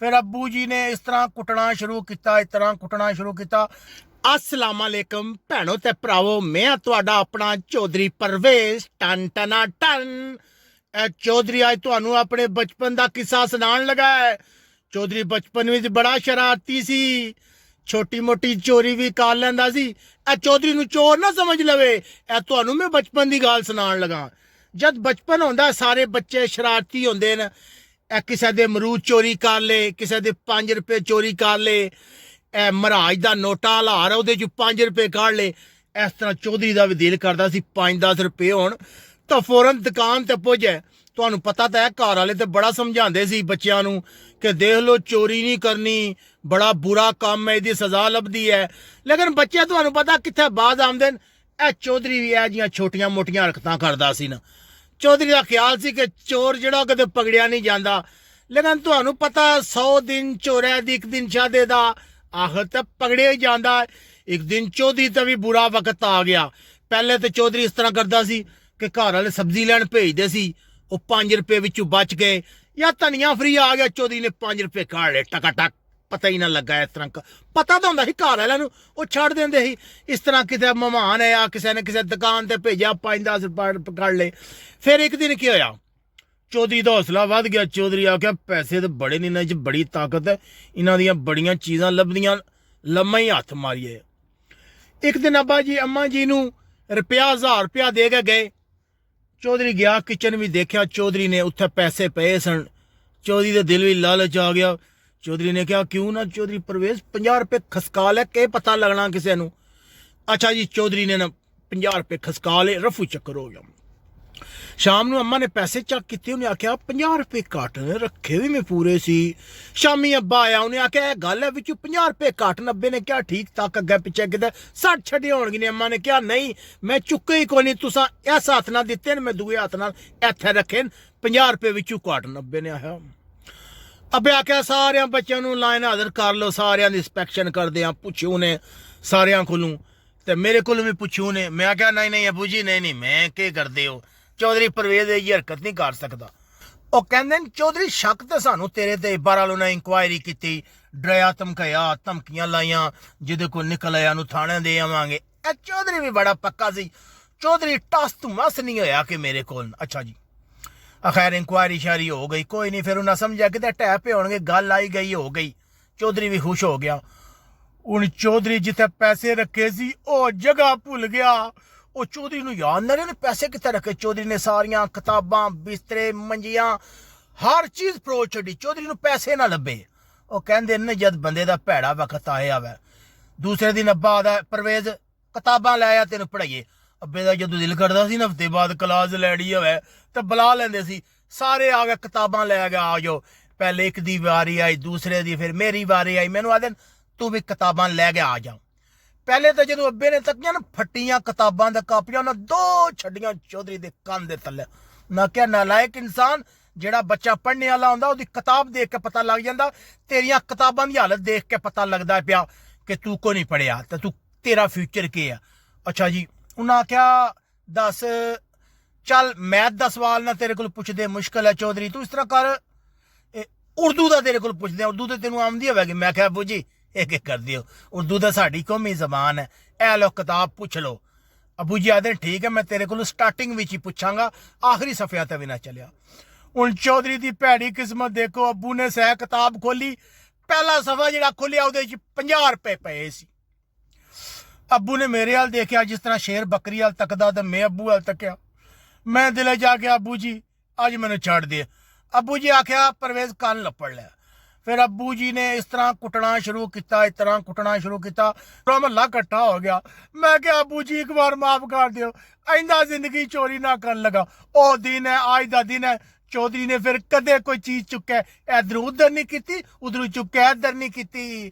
फिर अब्बू जी ने इस तरह कुटना शुरू किया, इस तरह कुटना शुरू किया। अस्सलाम वालेकुम भैनों ते भरावो, मैं तुहाडा अपना चौधरी परवेज टन टना टन। चौधरी अज तुहानू अपने बचपन का किस्सा सुनान लगा है। चौधरी बचपन में बड़ा शरारती सी, छोटी मोटी चोरी भी कर लैंदा सी। चौधरी नू चोर ना समझ लवे, तुहानू मैं बचपन की गाल सुनान लगा। जद बचपन होंदा सारे बच्चे शरारती होंदे न। किसी दे अमरूद चोरी कर ले, किसी दे 5 रुपए चोरी कर ले, महाराज का नोटा हलार है उहदे 5 रुपए कढ़ ले। इस तरह चौधरी का भी दिल करता सी 5-10 रुपए होण तो फौरन दुकान ते पुजे। तुहानू पता तो है घर वाले तो बड़ा समझाते सी बच्चों नू कि देख लो चोरी नहीं करनी, बड़ा बुरा काम है, इसकी सजा लभदी है। लेकिन बच्चे तुहानू पता कित्थे बाज आमदे न। चौधरी भी यह जिहियां छोटियां मोटियां हरकतां करदा सी ना। चौधरी का ख्याल सी कि चोर जिहड़ा कदे पकड़िया नहीं जाता। लेकिन तुहानू पता 100 दिन चोरै दी 1 दिन शादे दा, आखिर तो पकड़िया ही जाता है। एक दिन चौधरी तो भी बुरा वक्त आ गया। पहले तो चौधरी इस तरह करता सी कि घर वाले सब्जी लैन भेजते सी, वो 5 रुपए विचों बच गए या धनिया फ्री आ गया, चौधरी ने 5 रुपए काढ़ ले टकाटक, पता ही ना लगा। इस तरह पता तो होंदा ही घर वालों नू, वो छड़ देंदे ही। इस तरह किसी मेहमान आया, किसी ने किसी दुकान ते भेजा, 5-10 रुपए काढ़ ले। फिर एक दिन क्या होया, चौधरी का हौसला वध गया। चौधरी आख्या पैसे तो बड़े ने, इन्हां च बड़ी ताकत है, इन्हां दियां बड़ियां चीज़ां लभदियां, लम्मा ही हत्थ मारिए। एक दिन अब्बा जी अम्मा जी नू रुपया 1000 रुपया दे के गए। चौधरी गया किचन भी देखा, चौधरी ने उत्थे पैसे पे सन। चौधरी के दिल भी लालच आ गया। चौधरी ने कहा क्यों ना चौधरी परवेज 50 रुपए खसका ले, के पता लगना किसी नू। अच्छा जी, चौधरी ने ना 50 रुपए खसका ले, रफू चक्कर हो गया। शाम नू अम्मा ने पैसे चेक किए, उन्हें आख्या 50 रुपए घट ने, रखे भी मैं पूरे सी। शामी अब्बा आया, उन्हें आख्या गल है विच 50 रुपए घट। नब्बे ने क्या ठीक तक अगे पिछे किते 60 छड़े होणगे ने। अम्मा ने कहा नहीं, मैं चुके ही कोई नहीं, तुसा इस हाथ नाल दिते ने, मैं दूए हाथ नाल इत्थे रखे 50 रुपए विचों घट। नब्बे ने आया। अब्बे आख्या सारे बच्चों नू लाइन हाजिर कर लो, सारियां दी इंस्पैक्शन करदे आ। पुछू ने सारियां कोलों ते मेरे कोलों भी पुछू ने। मैं आख्या नहीं नहीं अबू जी नहीं नहीं, मैं के करदे हो, चौधरी परवेज ये हरकत नहीं कर सकता। वो कहते चौधरी शक तो सानू तेरे ते बार वालों ने इंक्वायरी की, डराया धमकाया, धमकियां लाइया, जिदे को निकल आया थाने दे आवांगे। चौधरी भी बड़ा पक्का सी। चौधरी टस तू मस नहीं होया कि मेरे को। अच्छा जी, खैर इंक्वायरी शायरी हो गई, कोई नहीं। फिर उन्हें समझा कि टैप होने, गल आई गई हो गई। चौधरी भी खुश हो गया। हूँ चौधरी जिथे पैसे रखे सी वो जगह भुल गया। वो चौधरी नू याद ना रहे पैसे कितने रखे। चौधरी ने सारियां किताबां, बिस्तरे, मंजियां, हर चीज फरोल छड़ी। चौधरी नू पैसे ना लभे। वो कहंदे न जद बंदे दा भैड़ा वक्त आया वै। दूसरे दिन अब्बा आदा परवेज किताबां लै आ तेन पढ़ाइए। अब्बे का जो दिल करता सी हफ्ते बाद क्लास लैनी होवे तो बुला लेंदे सी। सारे आ गए किताबां लै गए, आ जाओ। पहले एक दी वारी आई, दूसरे दी, फिर मेरी वारी आई। मैनू आदन तू भी किताबां लै गया, आ जा। पहले तो जो अब्बे ने तकिया ना फटियां किताबां दा कापियां, उन्हें 2 छड़ियां चौधरी दे कंन दे थल्ले। ना क्या नालायक इंसान, जेड़ा बच्चा पढ़ने वाला होंदा ओदी किताब देख के पता लग जांदा। तेरियां किताबां दी हालत देख के पता लगदा पिया कि तू को नहीं पढ़िया ते तू तेरा फ्यूचर के है। अच्छा जी, उन्हें आख्या दस चल मैथ का सवाल ना तेरे को पुछदे, मुश्किल है चौधरी, तू इस तरह कर उर्दू का तेरे को पुछदे, उर्दू तो तेन आमदी होगी। मैं क्या अबू जी ये कर दियो, उर्दू तो साड़ी कौमी जबान है, ए लो किताब पुछ लो। अबू जी आदे ठीक है, मैं तेरे को स्टार्टिंग में ही पूछांगा, आखिरी सफिया तक भी ना चलिया। हूँ चौधरी की भैड़ी किस्मत देखो, अबू ने सह किताब खोली, पहला सफा जो खोलिया वो 50 रुपए पे सी। अबू ने मेरे हाल देखा जिस तरह शेर बकरी हाल तकदा, तो मैं अबू हाल तकिया। मैं दिले जाके अबू जी अज मैंने छड़ दे। अबू जी आख्या परवेज कन लपड़ लिया। फिर अबू जी ने इस तरह कुटना शुरू किया, इस तरह कुटना शुरू किया, पूरा महला इकट्ठा हो गया। मैं क्या अबू जी एक बार माफ कर दो, आइंदा जिंदगी चोरी ना कर लगा। ओ दिन है, आज का दिन है। चौधरी ने फिर कदे कोई चीज चुके इधर उधर नहीं की, उधर चुके इधर नहीं की।